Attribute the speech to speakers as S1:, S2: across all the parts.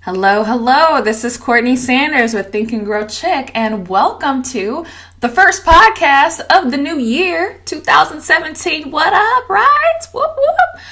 S1: Hello, hello. This is Courtney Sanders with Think and Grow Chick, and welcome to the first podcast of the new year, 2017. What up, right? Whoop, whoop.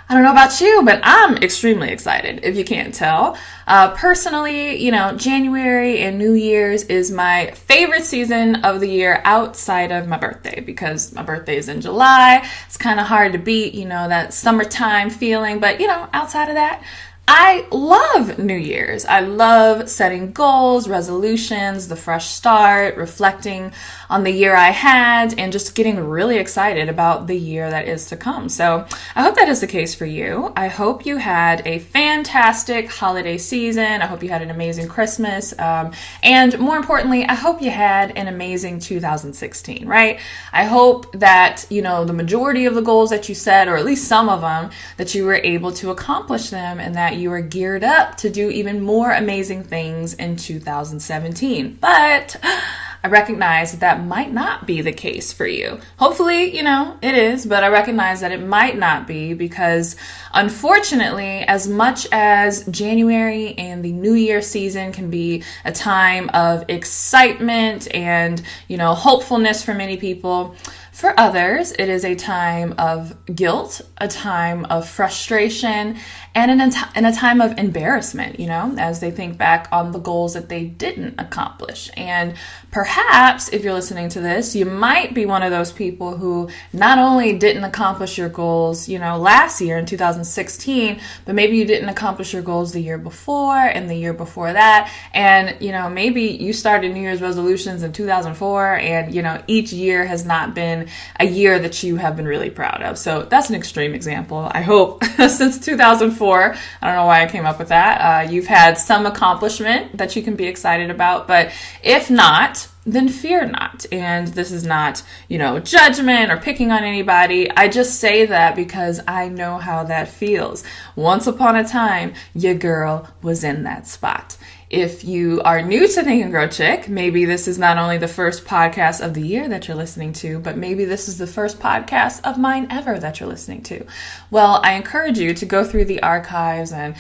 S1: I don't know about you, but I'm extremely excited, if you can't tell. Personally, January and New Year's is my favorite season of the year outside of my birthday, because my birthday is in July. It's kind of hard to beat, that summertime feeling, but, outside of that, I love New Year's. I love setting goals, resolutions, the fresh start, reflecting on the year I had, and just getting really excited about the year that is to come. So I hope that is the case for you. I hope you had a fantastic holiday season. I hope you had an amazing Christmas. And more importantly, I hope you had an amazing 2016, right? I hope that, the majority of the goals that you set, or at least some of them, that you were able to accomplish them, and that you are geared up to do even more amazing things in 2017. But I recognize that might not be the case for you. Hopefully, it is, but I recognize that it might not be, because unfortunately, as much as January and the New Year season can be a time of excitement and, hopefulness for many people, for others, it is a time of guilt, a time of frustration, and in a time of embarrassment, as they think back on the goals that they didn't accomplish. And perhaps, if you're listening to this, you might be one of those people who not only didn't accomplish your goals, last year in 2016, but maybe you didn't accomplish your goals the year before and the year before that. And, maybe you started New Year's resolutions in 2004, and, each year has not been a year that you have been really proud of. So that's an extreme example. I hope since 2004, I don't know why I came up with that, you've had some accomplishment that you can be excited about. But if not, then fear not. And this is not, judgment or picking on anybody. I just say that because I know how that feels. Once upon a time, your girl was in that spot. If you are new to Think and Grow Chick, maybe this is not only the first podcast of the year that you're listening to, but maybe this is the first podcast of mine ever that you're listening to. Well, I encourage you to go through the archives and,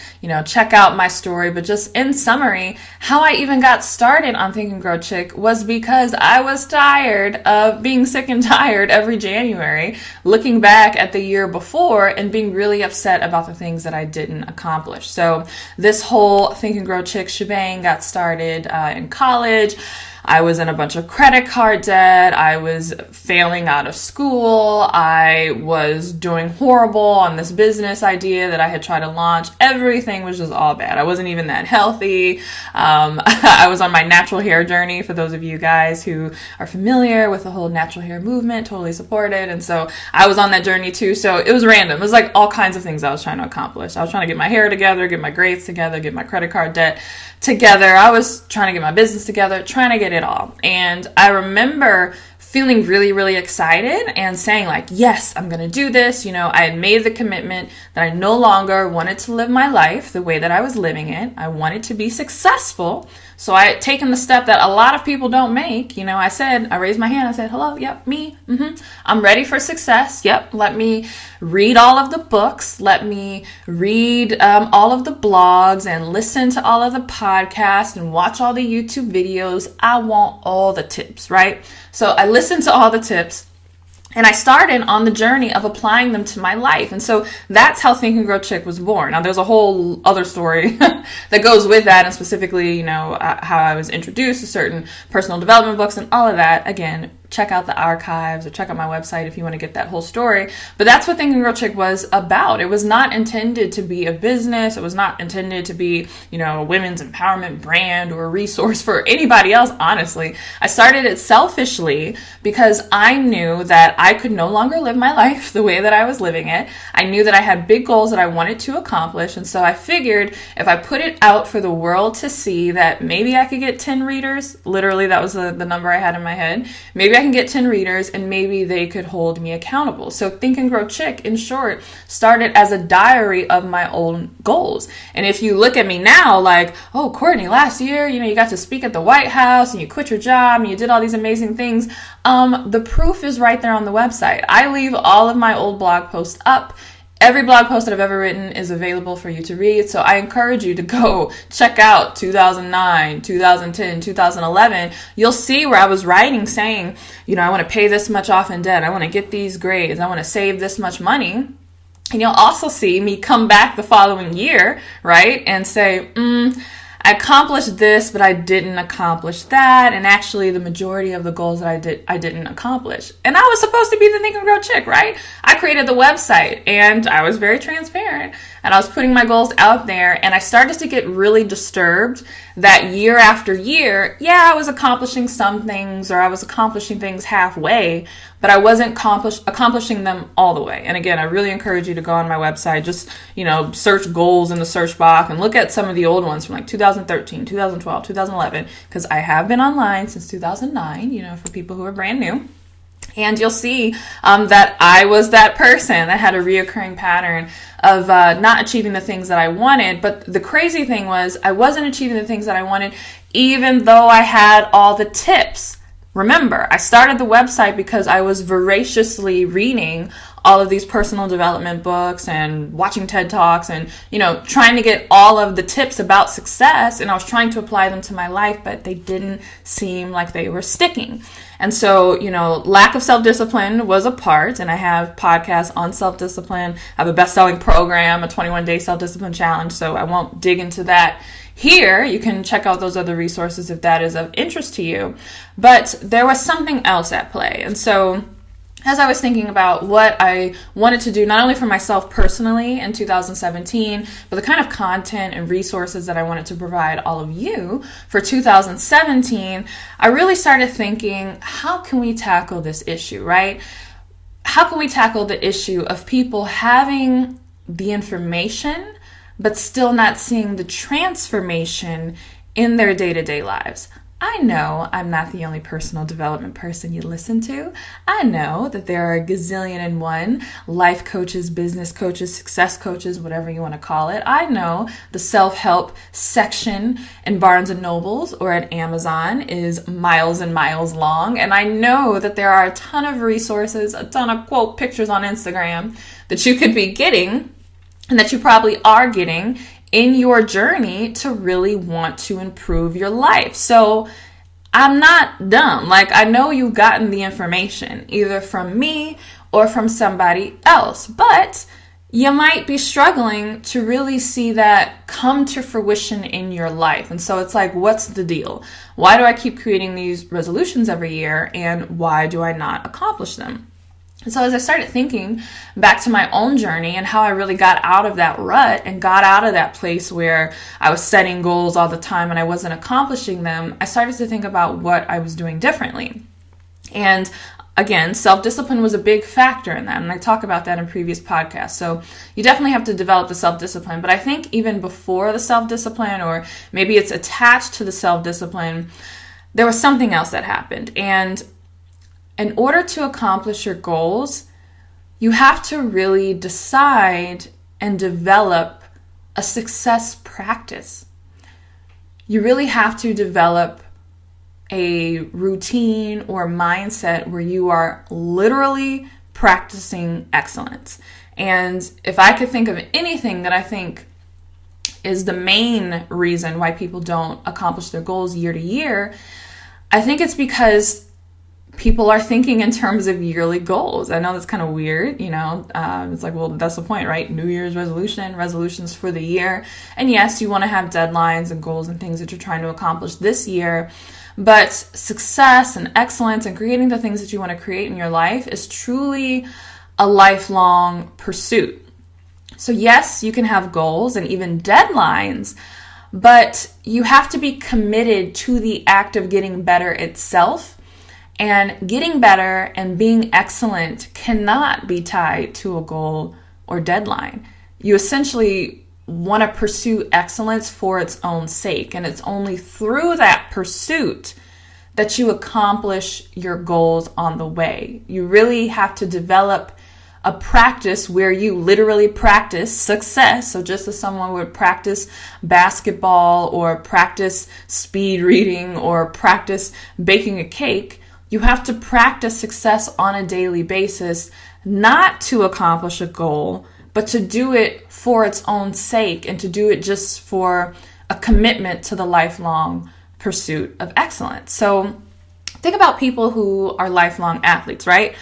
S1: check out my story. But just in summary, how I even got started on Think and Grow Chick was because I was tired of being sick and tired every January, looking back at the year before and being really upset about the things that I didn't accomplish. So this whole Think and Grow Chick shebang got started in college. I was in a bunch of credit card debt. I was failing out of school. I was doing horrible on this business idea that I had tried to launch. Everything was just all bad. I wasn't even that healthy. I was on my natural hair journey. For those of you guys who are familiar with the whole natural hair movement, totally support it. And so I was on that journey too. So it was random. It was like all kinds of things I was trying to accomplish. I was trying to get my hair together, get my grades together, get my credit card debt together. I was trying to get my business together, trying to get it all. And I remember feeling really, really excited and saying yes, I'm going to do this. I had made the commitment that I no longer wanted to live my life the way that I was living it. I wanted to be successful. So I had taken the step that a lot of people don't make. I raised my hand. I said, hello, yep, me. I'm ready for success. Yep, let me read all of the books. Let me read all of the blogs and listen to all of the podcasts and watch all the YouTube videos. I want all the tips, right? So I listened to all the tips. And I started on the journey of applying them to my life. And so that's how Think and Grow Chick was born. Now, there's a whole other story that goes with that, and specifically, how I was introduced to certain personal development books and all of that. Again, check out the archives or check out my website if you want to get that whole story. But that's what Think and Grow Chick was about. It was not intended to be a business. It was not intended to be, a women's empowerment brand or a resource for anybody else, honestly. I started it selfishly because I knew that I could no longer live my life the way that I was living it. I knew that I had big goals that I wanted to accomplish. And so I figured if I put it out for the world to see, that maybe I could get 10 readers. Literally, that was the number I had in my head. Maybe I can get 10 readers and maybe they could hold me accountable. So Think and Grow Chick, in short, started as a diary of my own goals. And if you look at me now, oh, Courtney, last year, you got to speak at the White House and you quit your job and you did all these amazing things. The proof is right there on the website. I leave all of my old blog posts up Every blog post that I've ever written is available for you to read. So I encourage you to go check out 2009, 2010, 2011. You'll see where I was writing saying, I want to pay this much off in debt. I want to get these grades. I want to save this much money. And you'll also see me come back the following year, right? And say, I accomplished this, but I didn't accomplish that. And actually the majority of the goals that I didn't accomplish. And I was supposed to be the Think and Grow chick, right? I created the website and I was very transparent and I was putting my goals out there, and I started to get really disturbed that year after year, I was accomplishing some things, or I was accomplishing things halfway, but I wasn't accomplishing them all the way. And again, I really encourage you to go on my website, just, search goals in the search box and look at some of the old ones from like 2013, 2012, 2011, because I have been online since 2009, for people who are brand new. And you'll see that I was that person that had a reoccurring pattern of not achieving the things that I wanted. But the crazy thing was I wasn't achieving the things that I wanted, even though I had all the tips. Remember, I started the website because I was voraciously reading all of these personal development books and watching TED Talks and, trying to get all of the tips about success. And I was trying to apply them to my life, but they didn't seem like they were sticking. And so, lack of self-discipline was a part, and I have podcasts on self-discipline. I have a best-selling program, a 21-day self-discipline challenge, so I won't dig into that here. You can check out those other resources if that is of interest to you. But there was something else at play. And so as I was thinking about what I wanted to do, not only for myself personally in 2017, but the kind of content and resources that I wanted to provide all of you for 2017, I really started thinking, how can we tackle this issue, right? How can we tackle the issue of people having the information, but still not seeing the transformation in their day-to-day lives? I know I'm not the only personal development person you listen to. I know that there are a gazillion and one life coaches, business coaches, success coaches, whatever you want to call it. I know the self-help section in Barnes & Nobles or at Amazon is miles and miles long. And I know that there are a ton of resources, a ton of quote pictures on Instagram that you could be getting and that you probably are getting in your journey to really want to improve your life. So I'm not dumb. I know you've gotten the information either from me or from somebody else, but you might be struggling to really see that come to fruition in your life. And so it's like, what's the deal? Why do I keep creating these resolutions every year, and why do I not accomplish them? And so as I started thinking back to my own journey and how I really got out of that rut and got out of that place where I was setting goals all the time and I wasn't accomplishing them, I started to think about what I was doing differently. And again, self-discipline was a big factor in that. And I talk about that in previous podcasts. So you definitely have to develop the self-discipline. But I think even before the self-discipline, or maybe it's attached to the self-discipline, there was something else that happened. And in order to accomplish your goals, you have to really decide and develop a success practice. You really have to develop a routine or mindset where you are literally practicing excellence. And if I could think of anything that I think is the main reason why people don't accomplish their goals year to year, I think it's because people are thinking in terms of yearly goals. I know that's kind of weird, it's like, well, that's the point, right? New Year's resolutions for the year. And yes, you want to have deadlines and goals and things that you're trying to accomplish this year. But success and excellence and creating the things that you want to create in your life is truly a lifelong pursuit. So yes, you can have goals and even deadlines, but you have to be committed to the act of getting better itself. And getting better and being excellent cannot be tied to a goal or deadline. You essentially want to pursue excellence for its own sake. And it's only through that pursuit that you accomplish your goals on the way. You really have to develop a practice where you literally practice success. So just as someone would practice basketball or practice speed reading or practice baking a cake, you have to practice success on a daily basis, not to accomplish a goal, but to do it for its own sake and to do it just for a commitment to the lifelong pursuit of excellence. So think about people who are lifelong athletes, right?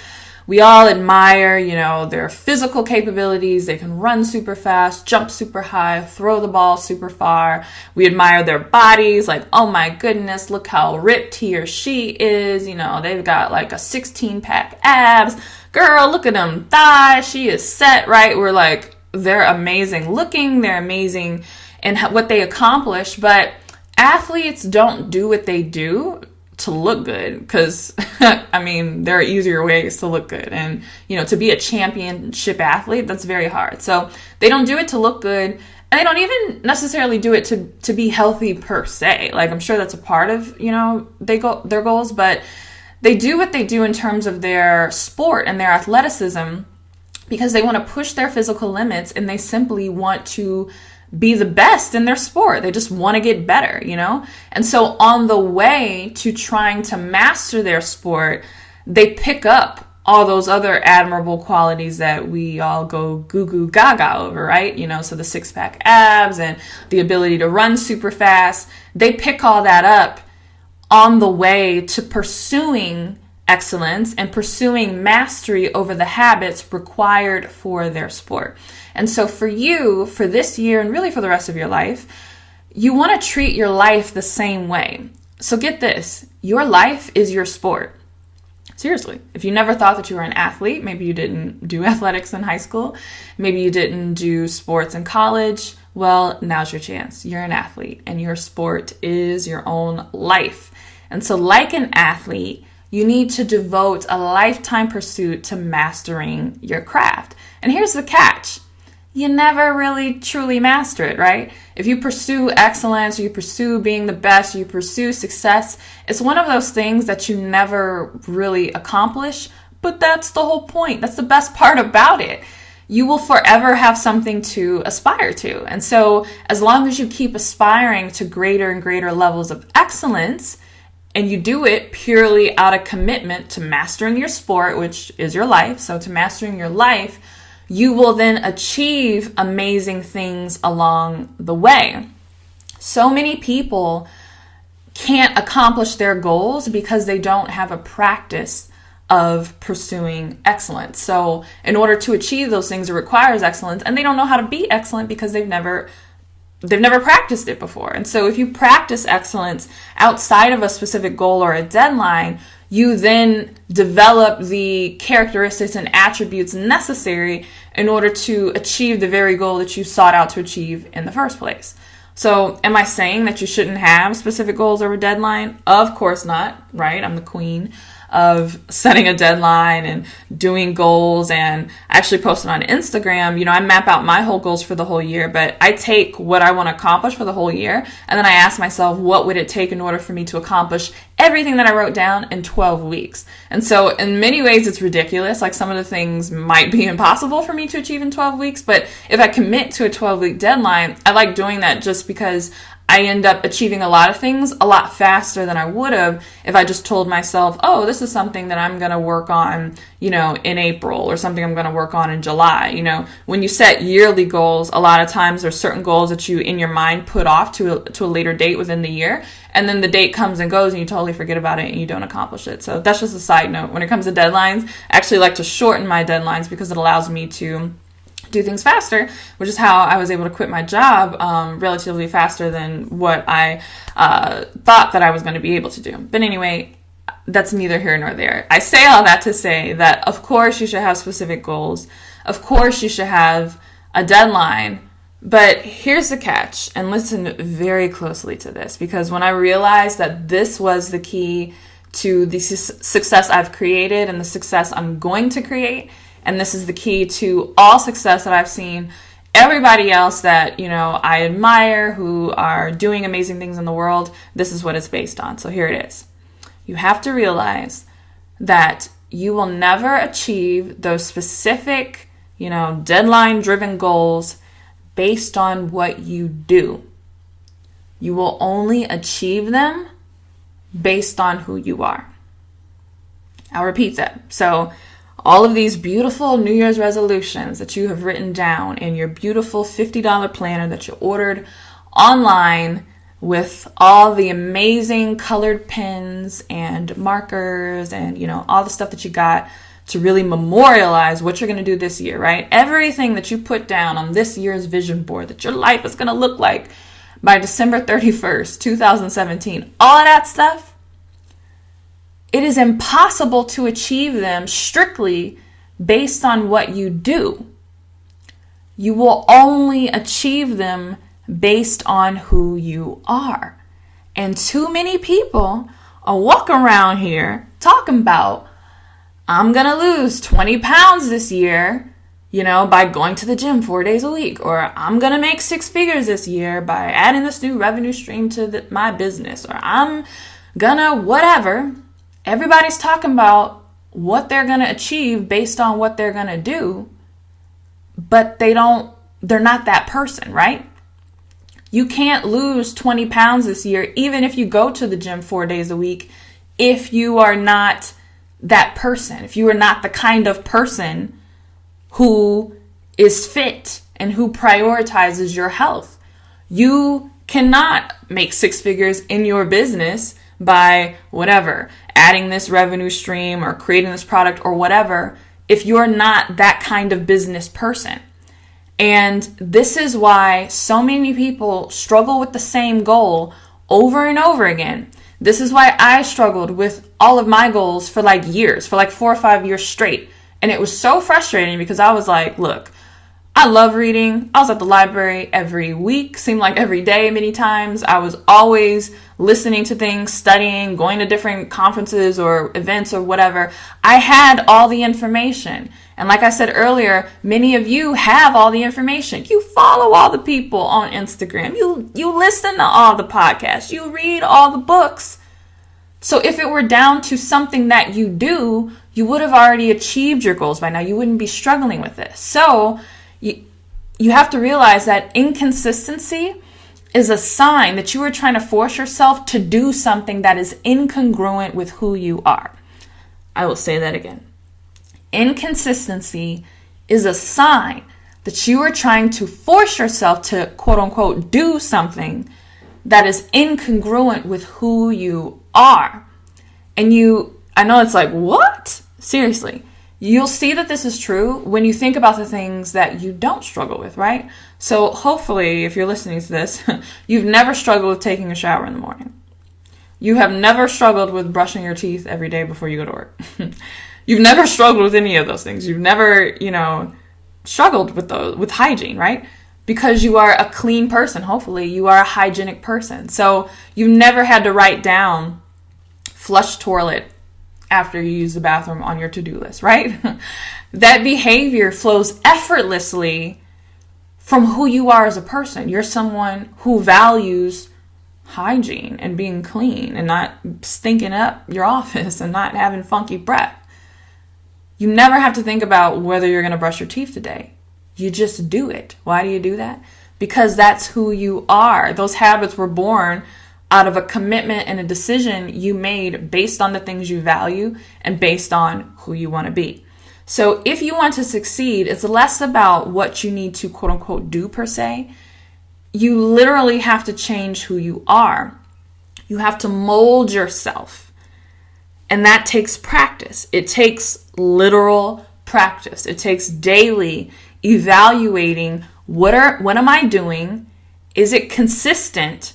S1: We all admire, their physical capabilities. They can run super fast, jump super high, throw the ball super far. We admire their bodies, like, oh my goodness, look how ripped he or she is. They've got like a 16-pack abs. Girl, look at them thighs. She is set, right? We're like, they're amazing looking. They're amazing in what they accomplish. But athletes don't do what they do to look good, because there are easier ways to look good, and to be a championship athlete, that's very hard. So they don't do it to look good, and they don't even necessarily do it to be healthy per se. Like, I'm sure that's a part of their goals, but they do what they do in terms of their sport and their athleticism because they want to push their physical limits, and they simply want to be the best in their sport. They just want to get better, And so on the way to trying to master their sport, they pick up all those other admirable qualities that we all go goo goo gaga over, right? So the 6-pack abs and the ability to run super fast, they pick all that up on the way to pursuing excellence and pursuing mastery over the habits required for their sport. And so for you, for this year and really for the rest of your life, you want to treat your life the same way. So get this, your life is your sport. Seriously, if you never thought that you were an athlete, maybe you didn't do athletics in high school, maybe you didn't do sports in college, well, now's your chance. You're an athlete and your sport is your own life. And so like an athlete, you need to devote a lifetime pursuit to mastering your craft. And here's the catch. You never really truly master it, right? If you pursue excellence, or you pursue being the best, or you pursue success, it's one of those things that you never really accomplish, but that's the whole point. That's the best part about it. You will forever have something to aspire to. And so as long as you keep aspiring to greater and greater levels of excellence, and you do it purely out of commitment to mastering your sport, which is your life, so to mastering your life, you will then achieve amazing things along the way. So many people can't accomplish their goals because they don't have a practice of pursuing excellence. So in order to achieve those things, it requires excellence, and they don't know how to be excellent because they've never practiced it before. And so if you practice excellence outside of a specific goal or a deadline, you then develop the characteristics and attributes necessary in order to achieve the very goal that you sought out to achieve in the first place. So am I saying that you shouldn't have specific goals or a deadline? Of course not, right? I'm the queen of setting a deadline and doing goals. And I actually posted on Instagram, I map out my whole goals for the whole year, but I take what I want to accomplish for the whole year. And then I ask myself, what would it take in order for me to accomplish everything that I wrote down in 12 weeks? And so in many ways, it's ridiculous. Like, some of the things might be impossible for me to achieve in 12 weeks. But if I commit to a 12-week deadline, I like doing that just because I end up achieving a lot of things a lot faster than I would have if I just told myself, oh, this is something that I'm going to work on, in April, or something I'm going to work on in July. When you set yearly goals, a lot of times there's certain goals that you in your mind put off to a later date within the year. And then the date comes and goes and you totally forget about it and you don't accomplish it. So that's just a side note. When it comes to deadlines, I actually like to shorten my deadlines because it allows me to do things faster, which is how I was able to quit my job relatively faster than what I thought that I was going to be able to do. But anyway, that's neither here nor there. I say all that to say that, of course, you should have specific goals. Of course, you should have a deadline. But here's the catch, and listen very closely to this, because when I realized that this was the key to the success I've created and the success I'm going to create, and this is the key to all success that I've seen everybody else that, I admire who are doing amazing things in the world, this is what it's based on. So here it is. You have to realize that you will never achieve those specific, deadline-driven goals based on what you do. You will only achieve them based on who you are. I'll repeat that. So all of these beautiful New Year's resolutions that you have written down in your beautiful $50 planner that you ordered online with all the amazing colored pens and markers and, all the stuff that you got to really memorialize what you're going to do this year, right? Everything that you put down on this year's vision board that your life is going to look like by December 31st, 2017, all of that stuff, it is impossible to achieve them strictly based on what you do. You will only achieve them based on who you are. And too many people are walking around here talking about, I'm going to lose 20 pounds this year, by going to the gym 4 days a week. Or I'm going to make 6 figures this year by adding this new revenue stream to my business. Or I'm going to whatever. Everybody's talking about what they're going to achieve based on what they're going to do. But they're not that person, right? You can't lose 20 pounds this year, even if you go to the gym 4 days a week, if you are not that person, if you are not the kind of person who is fit and who prioritizes your health. You cannot make 6 figures in your business by whatever, adding this revenue stream or creating this product or whatever, if you're not that kind of business person. And this is why so many people struggle with the same goal over and over again. This is why I struggled with all of my goals for years, for 4 or 5 years straight. And it was so frustrating because I was like, look, I love reading. I was at the library every week, seemed like every day many times. I was always listening to things, studying, going to different conferences or events or whatever. I had all the information. And like I said earlier, many of you have all the information. You follow all the people on Instagram. You listen to all the podcasts. You read all the books. So if it were down to something that you do, you would have already achieved your goals by now. You wouldn't be struggling with this. So you have to realize that inconsistency is a sign that you are trying to force yourself to do something that is incongruent with who you are. I will say that again. Inconsistency is a sign that you are trying to force yourself to, quote unquote, do something that is incongruent with who you are. And I know it's like, what? Seriously. You'll see that this is true when you think about the things that you don't struggle with, right? So hopefully, if you're listening to this, you've never struggled with taking a shower in the morning. You have never struggled with brushing your teeth every day before you go to work. You've never struggled with any of those things. You've never, struggled with hygiene, right? Because you are a clean person. Hopefully, you are a hygienic person. So you never had to write down flush toilet after you use the bathroom on your to-do list, right? That behavior flows effortlessly from who you are as a person. You're someone who values hygiene and being clean and not stinking up your office and not having funky breath. You never have to think about whether you're going to brush your teeth today. You just do it. Why do you do that? Because that's who you are. Those habits were born out of a commitment and a decision you made based on the things you value and based on who you want to be. So if you want to succeed, it's less about what you need to quote unquote do per se. You literally have to change who you are. You have to mold yourself. And that takes practice. It takes literal practice. It takes daily evaluating what am I doing? Is it consistent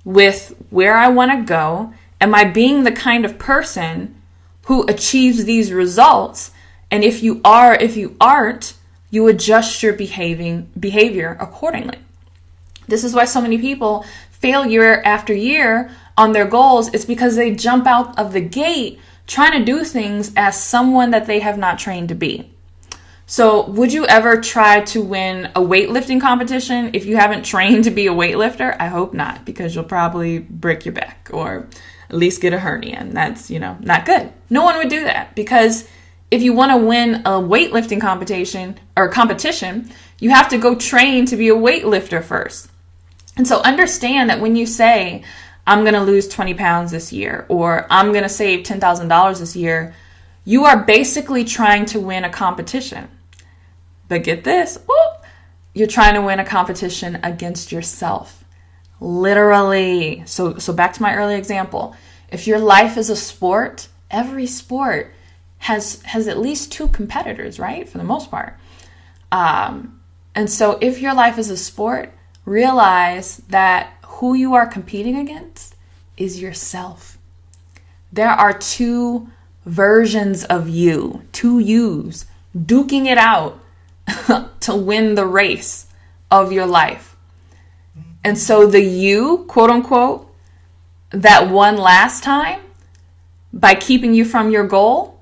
S1: with where I want to go? Am I being the kind of person who achieves these results? And if you are, if you aren't, you adjust your behavior accordingly. This is why so many people fail year after year on their goals. It's because they jump out of the gate trying to do things as someone that they have not trained to be. So would you ever try to win a weightlifting competition if you haven't trained to be a weightlifter? I hope not, because you'll probably break your back or at least get a hernia, and that's, not good. No one would do that, because if you want to win a weightlifting competition, you have to go train to be a weightlifter first. And so understand that when you say, I'm going to lose 20 pounds this year, or I'm going to save $10,000 this year, You are basically trying to win a competition. But get this, you're trying to win a competition against yourself. Literally. So back to my early example. If your life is a sport, every sport has at least two competitors, right? For the most part. And so if your life is a sport, realize that who you are competing against is yourself. There are two versions of you, two yous, duking it out to win the race of your life. And so the you, quote unquote, that won last time by keeping you from your goal,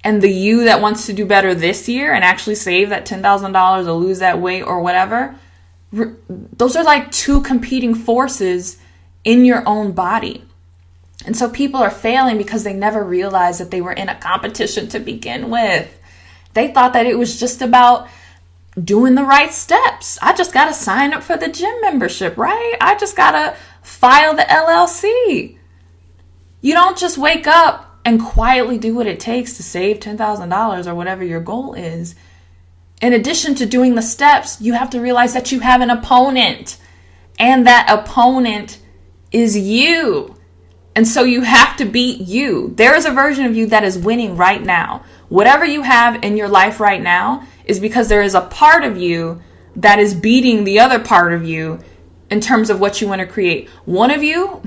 S1: and the you that wants to do better this year and actually save that $10,000 or lose that weight or whatever, those are like two competing forces in your own body. And so people are failing because they never realized that they were in a competition to begin with. They thought that it was just about doing the right steps. I just got to sign up for the gym membership, right? I just got to file the LLC. You don't just wake up and quietly do what it takes to save $10,000 or whatever your goal is. In addition to doing the steps, you have to realize that you have an opponent, and that opponent is you. And so you have to beat you. There is a version of you that is winning right now. Whatever you have in your life right now is because there is a part of you that is beating the other part of you in terms of what you want to create. One of you,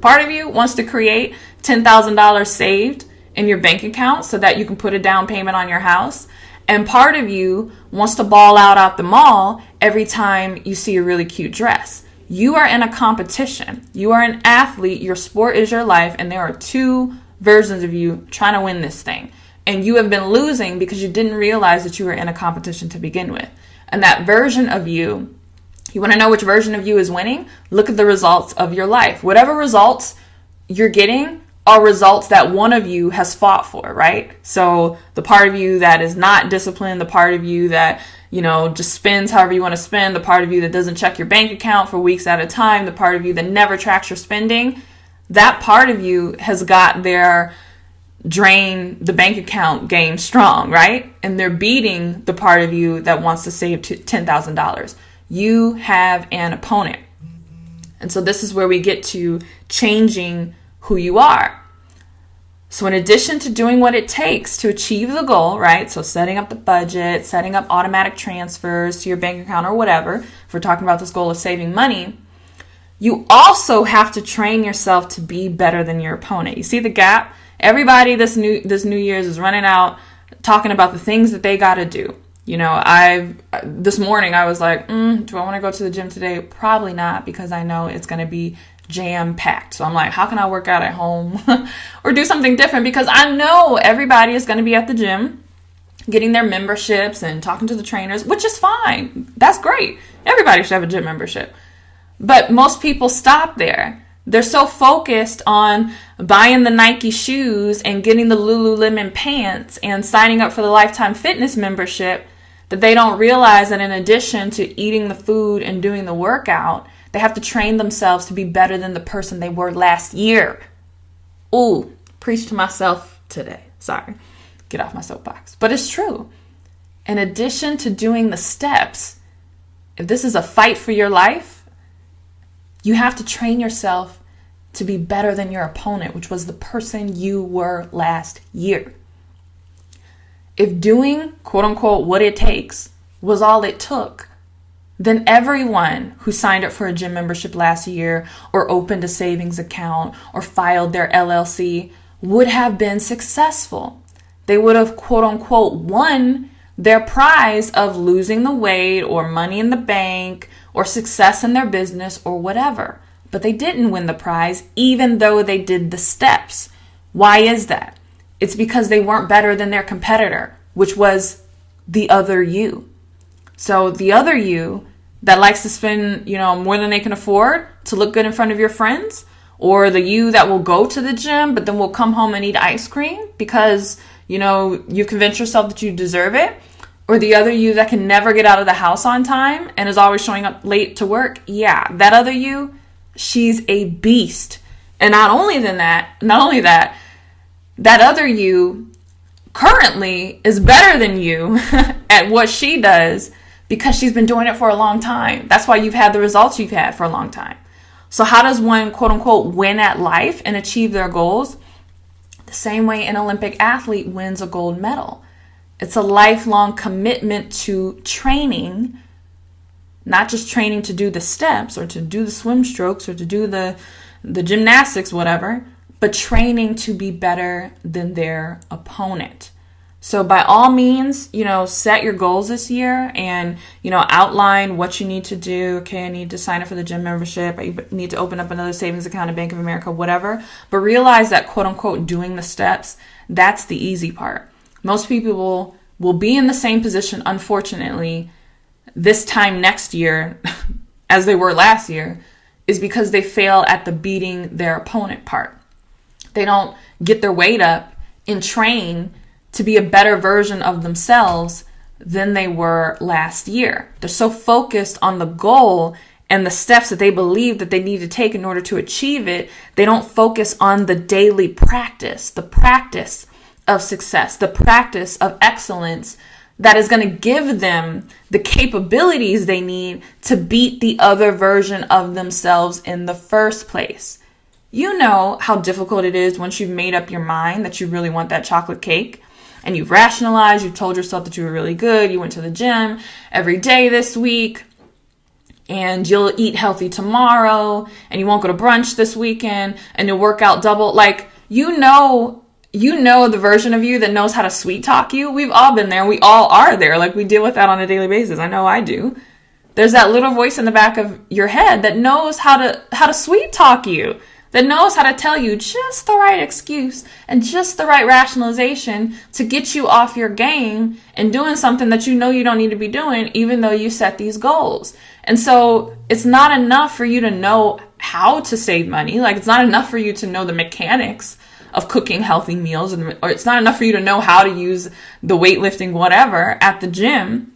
S1: part of you wants to create $10,000 saved in your bank account so that you can put a down payment on your house. And part of you wants to ball out the mall every time you see a really cute dress. You are in a competition. You are an athlete. Your sport is your life. And there are two versions of you trying to win this thing. And you have been losing because you didn't realize that you were in a competition to begin with. And that version of you, you want to know which version of you is winning? Look at the results of your life. Whatever results you're getting are results that one of you has fought for, right? So the part of you that is not disciplined, the part of you that, just spends however you want to spend, the part of you that doesn't check your bank account for weeks at a time, the part of you that never tracks your spending, that part of you has got their drain the bank account game strong, right? And they're beating the part of you that wants to save $10,000. You have an opponent. And so this is where we get to changing who you are. So in addition to doing what it takes to achieve the goal, right? So setting up the budget, setting up automatic transfers to your bank account or whatever, if we're talking about this goal of saving money, you also have to train yourself to be better than your opponent. You see the gap? Everybody this New Year's is running out talking about the things that they got to do. This morning I was like, do I want to go to the gym today? Probably not, because I know it's going to be jam-packed. So I'm like, how can I work out at home or do something different? Because I know everybody is going to be at the gym getting their memberships and talking to the trainers, which is fine. That's great. Everybody should have a gym membership. But most people stop there. They're so focused on buying the Nike shoes and getting the Lululemon pants and signing up for the Lifetime Fitness membership that they don't realize that in addition to eating the food and doing the workout, they have to train themselves to be better than the person they were last year. Ooh, preach to myself today. Sorry, get off my soapbox. But it's true. In addition to doing the steps, if this is a fight for your life, you have to train yourself to be better than your opponent, which was the person you were last year. If doing, quote unquote, what it takes was all it took, then everyone who signed up for a gym membership last year or opened a savings account or filed their LLC would have been successful. They would have, quote unquote, won their prize of losing the weight or money in the bank or success in their business or whatever. But they didn't win the prize even though they did the steps. Why is that? It's because they weren't better than their competitor, which was the other you. So the other you that likes to spend, more than they can afford to look good in front of your friends, or the you that will go to the gym but then will come home and eat ice cream because, you convince yourself that you deserve it, or the other you that can never get out of the house on time and is always showing up late to work. Yeah, that other you, she's a beast. And not only that, that other you currently is better than you at what she does because she's been doing it for a long time. That's why you've had the results you've had for a long time. So how does one, quote unquote, win at life and achieve their goals? The same way an Olympic athlete wins a gold medal. It's a lifelong commitment to training, not just training to do the steps or to do the swim strokes or to do the gymnastics, whatever, but training to be better than their opponent. So by all means, set your goals this year and, outline what you need to do. Okay, I need to sign up for the gym membership. I need to open up another savings account at Bank of America, whatever. But realize that, quote unquote, doing the steps, that's the easy part. Most people will be in the same position, unfortunately, this time next year as they were last year, is because they fail at the beating their opponent part. They don't get their weight up and train to be a better version of themselves than they were last year. They're so focused on the goal and the steps that they believe that they need to take in order to achieve it, they don't focus on the daily practice, the practice of success, the practice of excellence that is going to give them the capabilities they need to beat the other version of themselves in the first place. You know how difficult it is once you've made up your mind that you really want that chocolate cake. And you've rationalized, you've told yourself that you were really good, you went to the gym every day this week, and you'll eat healthy tomorrow, and you won't go to brunch this weekend, and you'll work out double. Like, you know the version of you that knows how to sweet talk you. We've all been there. We all are there. Like, we deal with that on a daily basis. I know I do. There's that little voice in the back of your head that knows how to sweet talk you, that knows how to tell you just the right excuse and just the right rationalization to get you off your game and doing something that you know you don't need to be doing, even though you set these goals. And so it's not enough for you to know how to save money. Like, it's not enough for you to know the mechanics of cooking healthy meals, or it's not enough for you to know how to use the weightlifting, whatever, at the gym.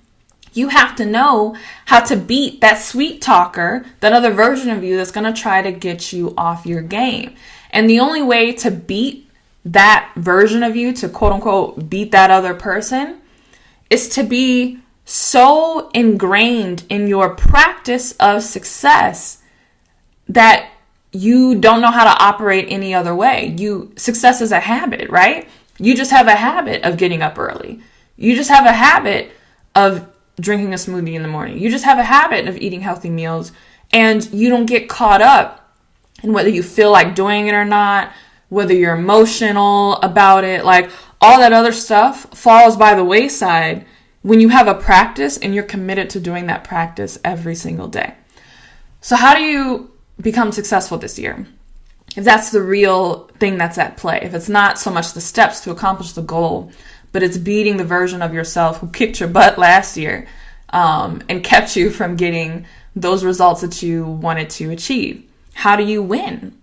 S1: You have to know how to beat that sweet talker, that other version of you that's going to try to get you off your game. And the only way to beat that version of you, to quote unquote beat that other person, is to be so ingrained in your practice of success that you don't know how to operate any other way. Success is a habit, right? You just have a habit of getting up early. You just have a habit of drinking a smoothie in the morning. You just have a habit of eating healthy meals, and you don't get caught up in whether you feel like doing it or not, whether you're emotional about it. Like, all that other stuff falls by the wayside when you have a practice and you're committed to doing that practice every single day. So how do you become successful this year? If that's the real thing that's at play, if it's not so much the steps to accomplish the goal, but it's beating the version of yourself who kicked your butt last year and kept you from getting those results that you wanted to achieve. How do you win?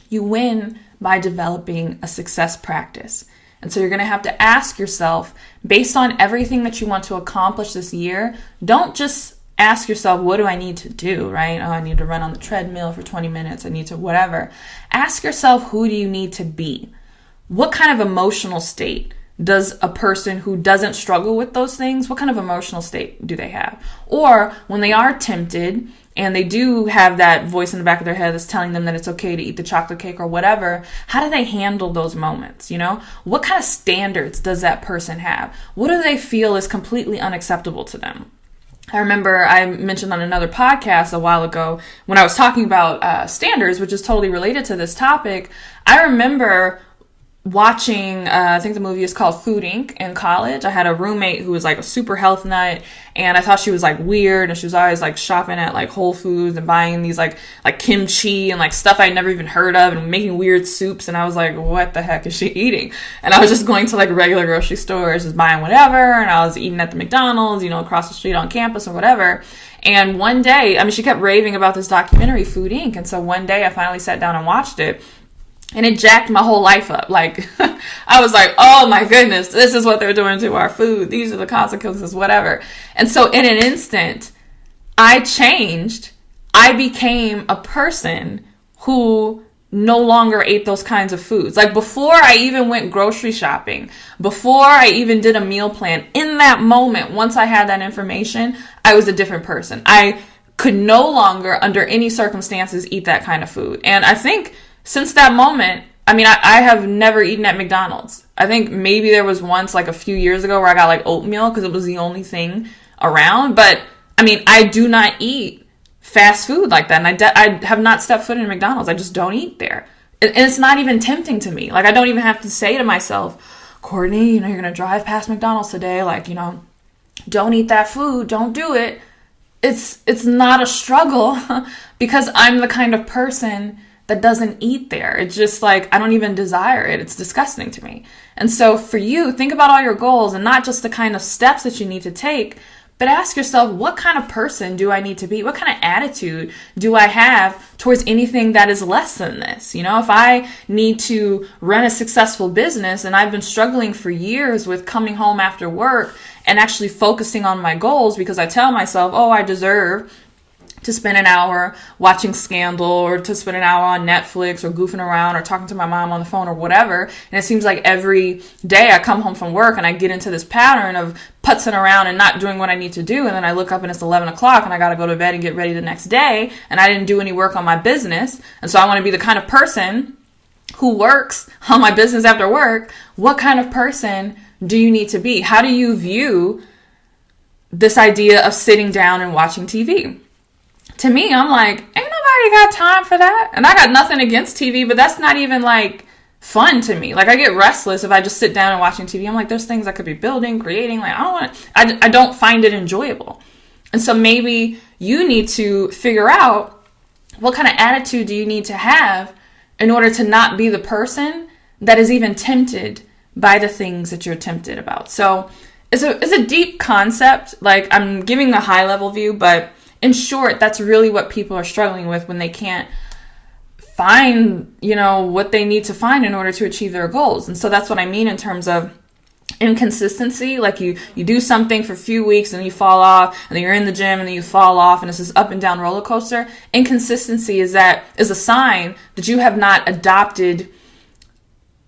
S1: You win by developing a success practice. And so you're going to have to ask yourself, based on everything that you want to accomplish this year, don't just ask yourself, what do I need to do, right? Oh, I need to run on the treadmill for 20 minutes. I need to whatever. Ask yourself, who do you need to be? What kind of emotional state does a person who doesn't struggle with those things, what kind of emotional state do they have? Or when they are tempted and they do have that voice in the back of their head that's telling them that it's okay to eat the chocolate cake or whatever, how do they handle those moments? What kind of standards does that person have? What do they feel is completely unacceptable to them? I remember I mentioned on another podcast a while ago when I was talking about standards, which is totally related to this topic. I remember watching, I think the movie is called Food Inc. in college. I had a roommate who was like a super health nut, and I thought she was like weird, and she was always like shopping at like Whole Foods and buying these like kimchi and like stuff I'd never even heard of, and making weird soups, and I was like, what the heck is she eating? And I was just going to like regular grocery stores, just buying whatever, and I was eating at the McDonald's, across the street on campus or whatever. And one day, she kept raving about this documentary, Food Inc. And so one day I finally sat down and watched it. And it jacked my whole life up. Like, I was like, oh my goodness, this is what they're doing to our food. These are the consequences, whatever. And so in an instant, I changed. I became a person who no longer ate those kinds of foods. Like before I even went grocery shopping, before I even did a meal plan, in that moment, once I had that information, I was a different person. I could no longer, under any circumstances, eat that kind of food. And I think since that moment, I mean, I have never eaten at McDonald's. I think maybe there was once like a few years ago where I got like oatmeal because it was the only thing around. But I mean, I do not eat fast food like that. And I have not stepped foot in McDonald's. I just don't eat there. And it's not even tempting to me. Like I don't even have to say to myself, Courtney, you know, you're going to drive past McDonald's today. Like, you know, don't eat that food. Don't do it. It's not a struggle because I'm the kind of person that doesn't eat there. It's just like, I don't even desire it. It's disgusting to me. And so for you, think about all your goals and not just the kind of steps that you need to take, but ask yourself, what kind of person do I need to be? What kind of attitude do I have towards anything that is less than this? You know, if I need to run a successful business and I've been struggling for years with coming home after work and actually focusing on my goals because I tell myself, oh, I deserve to spend an hour watching Scandal or to spend an hour on Netflix or goofing around or talking to my mom on the phone or whatever. And it seems like every day I come home from work and I get into this pattern of putzing around and not doing what I need to do. And then I look up and it's 11 o'clock and I got to go to bed and get ready the next day. And I didn't do any work on my business. And so I want to be the kind of person who works on my business after work. What kind of person do you need to be? How do you view this idea of sitting down and watching TV? To me, I'm like, ain't nobody got time for that. And I got nothing against TV, but that's not even like fun to me. Like I get restless if I just sit down and watching TV. I'm like, there's things I could be building, creating. Like I don't find it enjoyable. And so maybe you need to figure out what kind of attitude do you need to have in order to not be the person that is even tempted by the things that you're tempted about. So it's a deep concept. Like I'm giving a high level view, but in short, that's really what people are struggling with when they can't find, you know, what they need to find in order to achieve their goals. And so that's what I mean in terms of inconsistency. Like you do something for a few weeks and then you fall off, and then you're in the gym and then you fall off, and it's this up and down roller coaster. Inconsistency is a sign that you have not adopted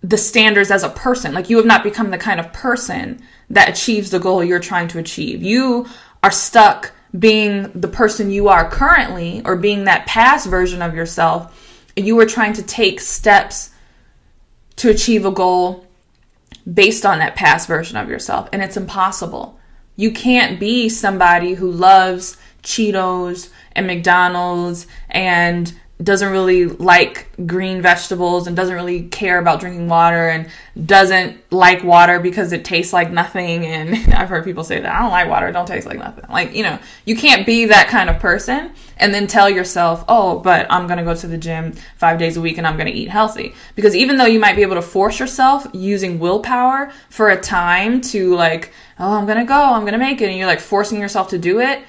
S1: the standards as a person. Like you have not become the kind of person that achieves the goal you're trying to achieve. You are stuck being the person you are currently, or being that past version of yourself, and you are trying to take steps to achieve a goal based on that past version of yourself, and it's impossible. You can't be somebody who loves Cheetos and McDonald's and doesn't really like green vegetables and doesn't really care about drinking water and doesn't like water because it tastes like nothing. And I've heard people say that, I don't like water, it don't taste like nothing. Like, you know, you can't be that kind of person and then tell yourself, oh, but I'm going to go to the gym 5 days a week and I'm going to eat healthy. Because even though you might be able to force yourself using willpower for a time to like, oh, I'm going to make it. And you're like forcing yourself to do it.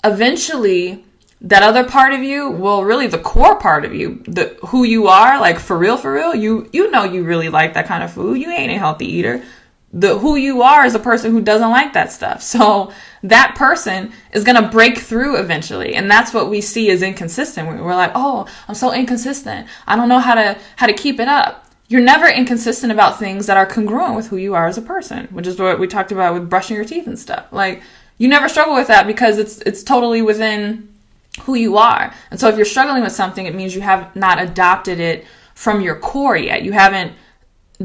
S1: Eventually, that other part of you, well, really the core part of you, who you are, like for real, you know you really like that kind of food. You ain't a healthy eater. Who you are is a person who doesn't like that stuff. So that person is going to break through eventually. And that's what we see as inconsistent. We're like, oh, I'm so inconsistent. I don't know how to keep it up. You're never inconsistent about things that are congruent with who you are as a person, which is what we talked about with brushing your teeth and stuff. Like you never struggle with that because it's totally within who you are. And so if you're struggling with something, it means you have not adopted it from your core yet. You haven't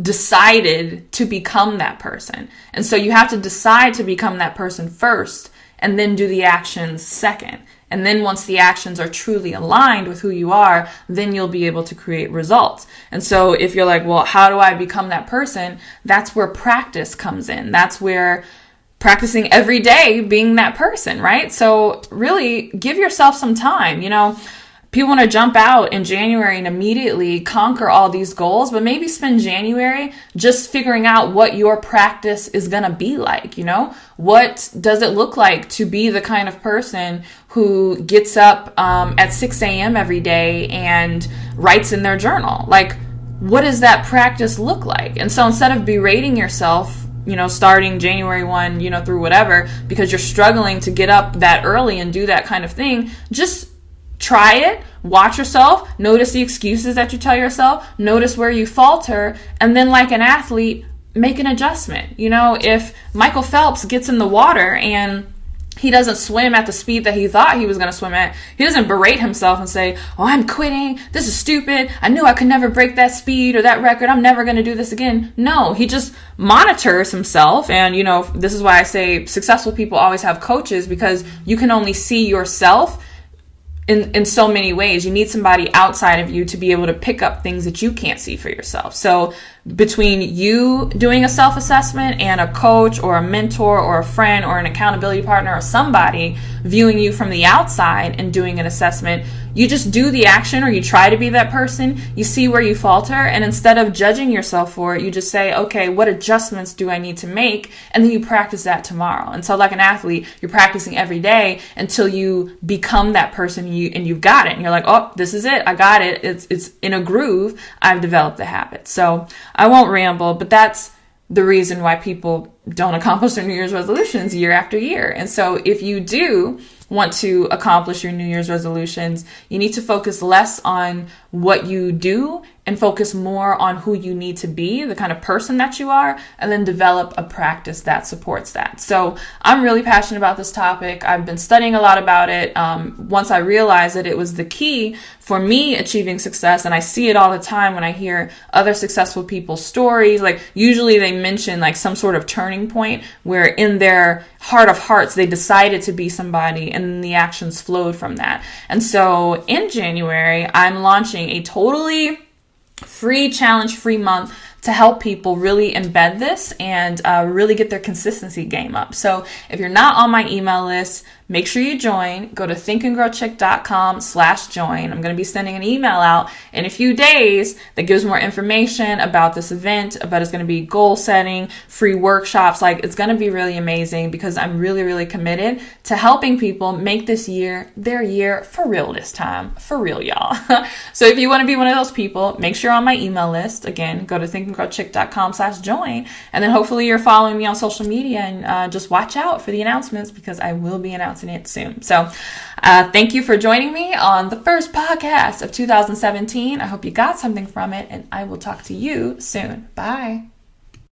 S1: decided to become that person. And so you have to decide to become that person first and then do the actions second. And then once the actions are truly aligned with who you are, then you'll be able to create results. And so if you're like, well, how do I become that person? That's where practice comes in. That's where practicing every day being that person, right? So really give yourself some time. You know, people want to jump out in January and immediately conquer all these goals, but maybe spend January just figuring out what your practice is going to be like. You know, what does it look like to be the kind of person who gets up at 6 a.m. every day and writes in their journal? Like, what does that practice look like? And so instead of berating yourself, you know, starting January 1, you know, through whatever, because you're struggling to get up that early and do that kind of thing, just try it, watch yourself, notice the excuses that you tell yourself, notice where you falter, and then like an athlete, make an adjustment. You know, if Michael Phelps gets in the water and he doesn't swim at the speed that he thought he was going to swim at, he doesn't berate himself and say, oh, I'm quitting. This is stupid. I knew I could never break that speed or that record. I'm never going to do this again. No, he just monitors himself. And, you know, this is why I say successful people always have coaches, because you can only see yourself in so many ways. You need somebody outside of you to be able to pick up things that you can't see for yourself. So between you doing a self-assessment and a coach or a mentor or a friend or an accountability partner or somebody viewing you from the outside and doing an assessment, you just do the action, or you try to be that person. You see where you falter, and instead of judging yourself for it, you just say, okay, what adjustments do I need to make? And then you practice that tomorrow. And so like an athlete, you're practicing every day until you become that person, and you've got it. And you're like, oh, this is it. I got it. It's in a groove. I've developed the habit. So I won't ramble, but that's the reason why people don't accomplish their New Year's resolutions year after year. And so if you do want to accomplish your New Year's resolutions, you need to focus less on what you do and focus more on who you need to be, the kind of person that you are, and then develop a practice that supports that. So I'm really passionate about this topic. I've been studying a lot about it. Once I realized that it was the key for me achieving success, and I see it all the time when I hear other successful people's stories, like usually they mention like some sort of turning point where in their heart of hearts, they decided to be somebody and the actions flowed from that. And so in January, I'm launching a totally free challenge, free month to help people really embed this and really get their consistency game up. So if you're not on my email list, make sure you join. Go to thinkandgrowchick.com/join. I'm going to be sending an email out in a few days that gives more information about this event, but it's going to be goal setting, free workshops. Like, it's going to be really amazing because I'm really, really committed to helping people make this year their year for real this time. For real, y'all. So if you want to be one of those people, make sure you're on my email list. Again, go to thinkandgrowchick.com/join. And then hopefully you're following me on social media, and just watch out for the announcements because I will be announcing it soon. So thank you for joining me on the first podcast of 2017. I hope you got something from it, and I will talk to you soon. Bye.